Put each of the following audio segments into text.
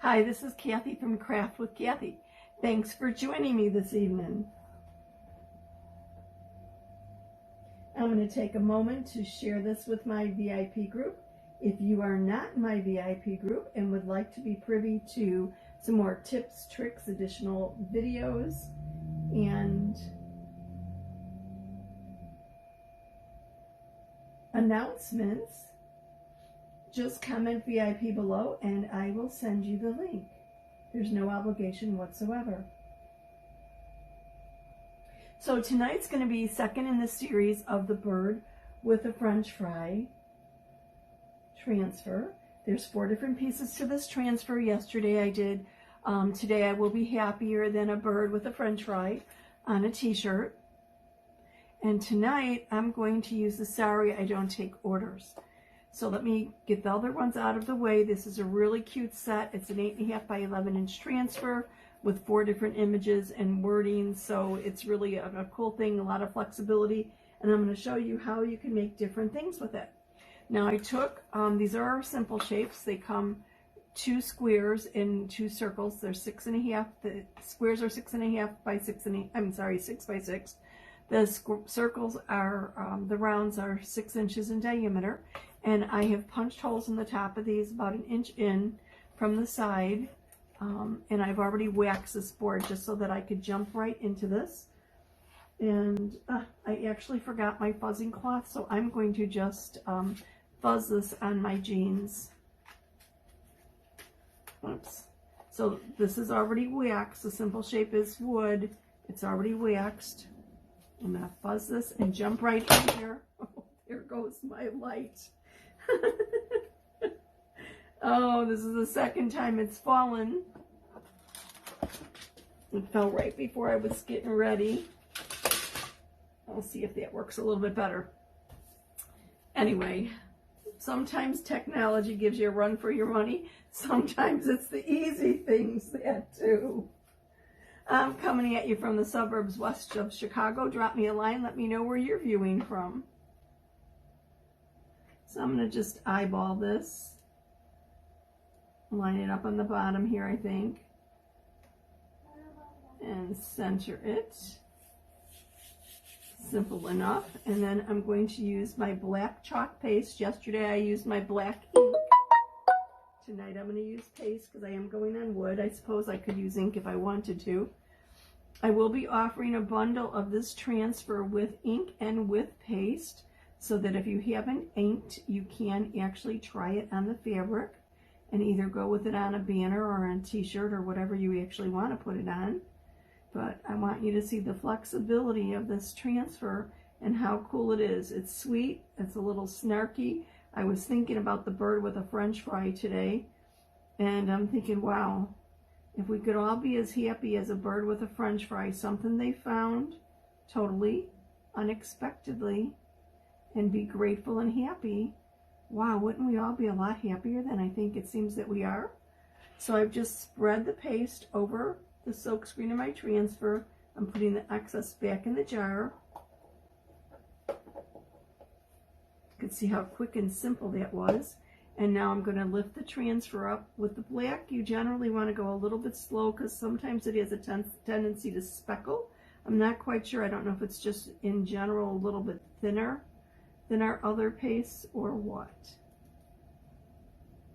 Hi, this is Kathie from Craft with Kathie. Thanks for joining me this evening. I'm going to take a moment to share this with my VIP group. If you are not in my VIP group and would like to be privy to some more tips, tricks, additional videos, and announcements, just comment VIP below and I will send you the link. There's no obligation whatsoever. So tonight's going to be second in the series of the bird with a French fry transfer. There's 4 different pieces to this transfer. Yesterday I did. Today I will be happier than a bird with a French fry on a t-shirt. And tonight I'm going to use the Sorry I Don't Take Orders. So let me get the other ones out of the way. This is a really cute set. It's an 8.5 by 11 inch transfer with 4 different images and wording. So it's really a cool thing, a lot of flexibility. And I'm going to show you how you can make different things with it. Now I took, these are our simple shapes. They come 2 squares and 2 circles. They're 6.5. The squares are 6.5 by 6.5. I'm sorry, 6 by 6. The circles are, the rounds are 6 inches in diameter. And I have punched holes in the top of these about 1 inch in from the side. And I've already waxed this board just so that I could jump right into this. And I actually forgot my fuzzing cloth, so I'm going to just fuzz this on my jeans. Oops. So this is already waxed. The simple shape is wood. It's already waxed. I'm going to fuzz this and jump right in here. Oh, there goes my light. Oh, this is the second time it's fallen. It fell right before I was getting ready. I'll see if that works a little bit better. Anyway, sometimes technology gives you a run for your money. Sometimes it's the easy things that do. I'm coming at you from the suburbs west of Chicago. Drop me a line. Let me know where you're viewing from. So I'm going to just eyeball this. Line it up on the bottom here, I think. And center it. Simple enough. And then I'm going to use my black chalk paste. Yesterday I used my black ink. Tonight I'm going to use paste because I am going on wood. I suppose I could use ink if I wanted to. I will be offering a bundle of this transfer with ink and with paste, so that if you haven't inked, you can actually try it on the fabric and either go with it on a banner or on a t-shirt or whatever you actually want to put it on. But I want you to see the flexibility of this transfer and how cool it is. It's sweet, it's a little snarky. I was thinking about the bird with a French fry today, and I'm thinking, wow, if we could all be as happy as a bird with a French fry, something they found totally unexpectedly, and be grateful and happy, wow, wouldn't we all be a lot happier than I think it seems that we are? So I've just spread the paste over the silk screen of my transfer. I'm putting the excess back in the jar. You can see how quick and simple that was. And now I'm going to lift the transfer up. With the black, you generally want to go a little bit slow because sometimes it has a tendency to speckle. I'm not quite sure. I don't know if it's just in general a little bit thinner than our other pastes or what.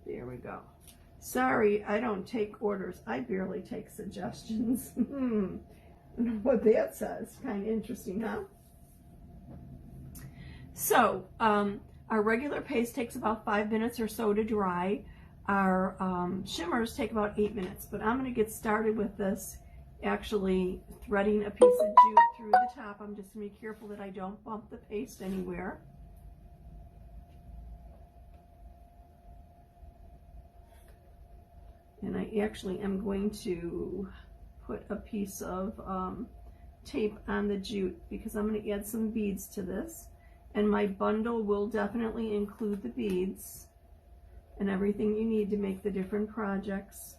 There we go. Sorry, I don't take orders. I barely take suggestions. I don't know what that says. Kind of interesting, huh? So, our regular paste takes about 5 minutes or so to dry. Our shimmers take about 8 minutes, but I'm going to get started with this, actually threading a piece of jute through the top. I'm just going to be careful that I don't bump the paste anywhere. And I actually am going to put a piece of tape on the jute because I'm going to add some beads to this. And my bundle will definitely include the beads and everything you need to make the different projects.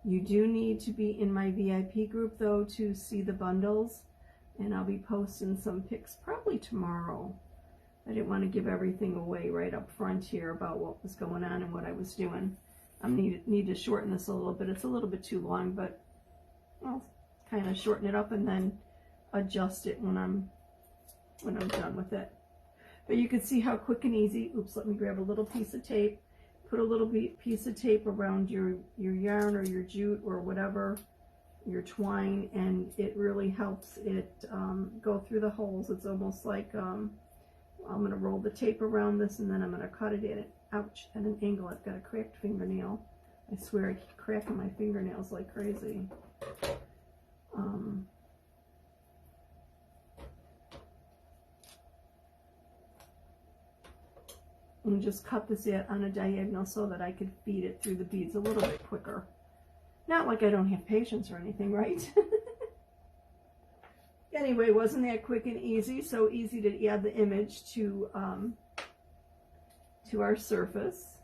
You do need to be in my VIP group though to see the bundles, and I'll be posting some pics probably tomorrow. I didn't want to give everything away right up front here about what was going on and what I was doing. I need to shorten this a little bit. It's a little bit too long, but I'll kind of shorten it up and then adjust it when I'm done with it. But you can see how quick and easy. Oops, let me grab a little piece of tape. Put a little piece of tape around your yarn or your jute or whatever, your twine, and it really helps it go through the holes. It's almost like I'm going to roll the tape around this, and then I'm going to cut it in. Ouch, at an angle. I've got a cracked fingernail. I swear I keep cracking my fingernails like crazy. And just cut this on a diagonal so that I could feed it through the beads a little bit quicker. Not like I don't have patience or anything, right? Anyway, wasn't that quick and easy? So easy to add the image to our surface.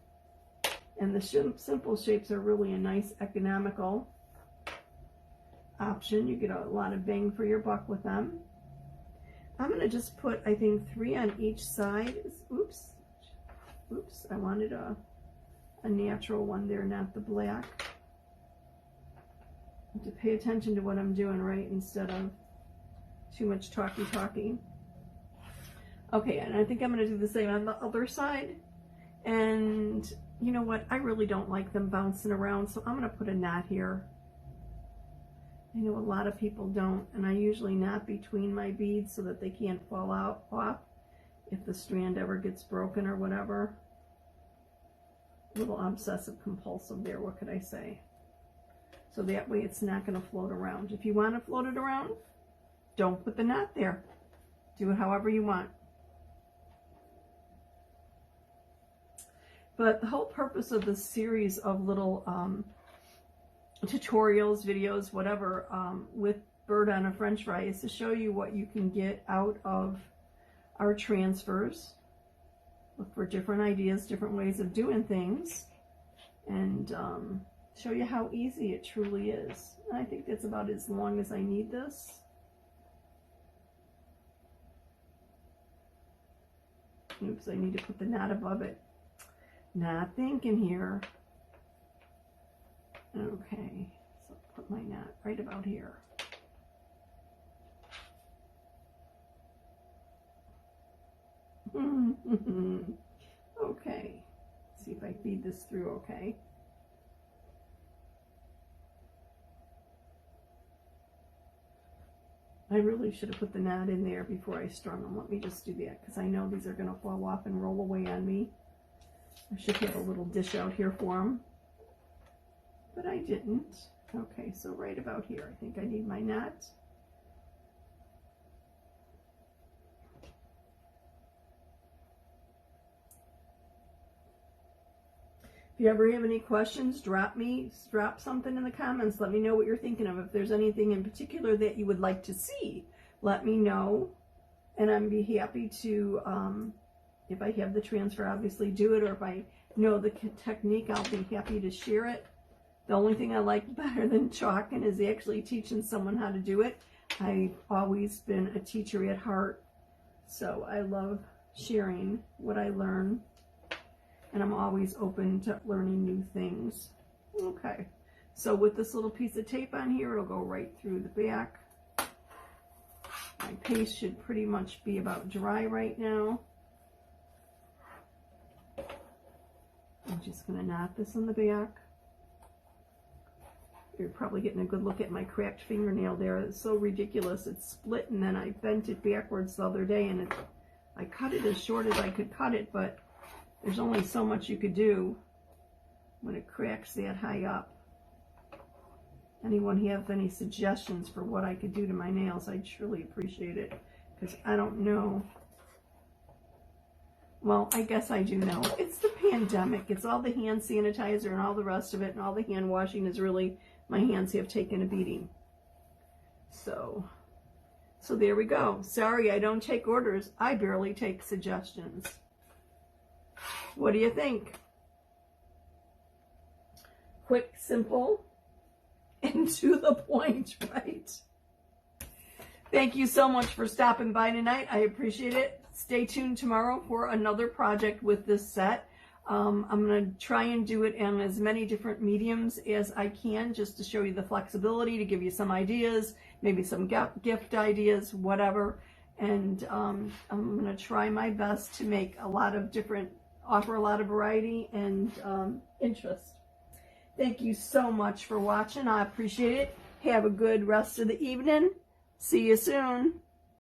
And the simple shapes are really a nice economical option. You get a lot of bang for your buck with them. I'm going to just put, I think, 3 on each side. Oops, I wanted a natural one there, not the black. I have to pay attention to what I'm doing, right, instead of too much talking. Okay, and I think I'm going to do the same on the other side. And you know what? I really don't like them bouncing around, so I'm going to put a knot here. I know a lot of people don't, and I usually knot between my beads so that they can't fall off if the strand ever gets broken or whatever. A little obsessive compulsive there, what could I say? So that way it's not going to float around. If you want to float it around, don't put the knot there. Do it however you want. But the whole purpose of this series of little tutorials, videos, whatever, with bird on a French fry is to show you what you can get out of our transfers. Look for different ideas, different ways of doing things, and show you how easy it truly is. And I think that's about as long as I need this. Oops, I need to put the knot above it. Not thinking here. Okay, so put my knot right about here. Okay, see if I feed this through okay. I really should have put the knot in there before I strung them. Let me just do that because I know these are going to fall off and roll away on me. I should have a little dish out here for them, but I didn't. Okay, so right about here, I think I need my knot. If you ever have any questions, drop something in the comments. Let me know what you're thinking of. If there's anything in particular that you would like to see, let me know, and I'd be happy to, if I have the transfer, obviously do it, or if I know the technique, I'll be happy to share it. The only thing I like better than chalking is actually teaching someone how to do it. I've always been a teacher at heart, so I love sharing what I learn. And I'm always open to learning new things. Okay, so with this little piece of tape on here, it'll go right through the back. My paste should pretty much be about dry right now. I'm just going to knot this in the back. You're probably getting a good look at my cracked fingernail there. It's so ridiculous. It's split, and then I bent it backwards the other day, and I cut it as short as I could cut it, but there's only so much you could do when it cracks that high up. Anyone have any suggestions for what I could do to my nails? I'd truly appreciate it, because I don't know. Well, I guess I do know. It's the pandemic. It's all the hand sanitizer and all the rest of it, and all the hand washing is really, my hands have taken a beating. So there we go. Sorry, I don't take orders. I barely take suggestions. What do you think? Quick, simple, and to the point, right? Thank you so much for stopping by tonight. I appreciate it. Stay tuned tomorrow for another project with this set. I'm going to try and do it in as many different mediums as I can, just to show you the flexibility, to give you some ideas, maybe some gift ideas, whatever. And I'm going to try my best to make a lot of different, offer a lot of variety and interest. Thank you so much for watching. I appreciate it. Have a good rest of the evening. See you soon.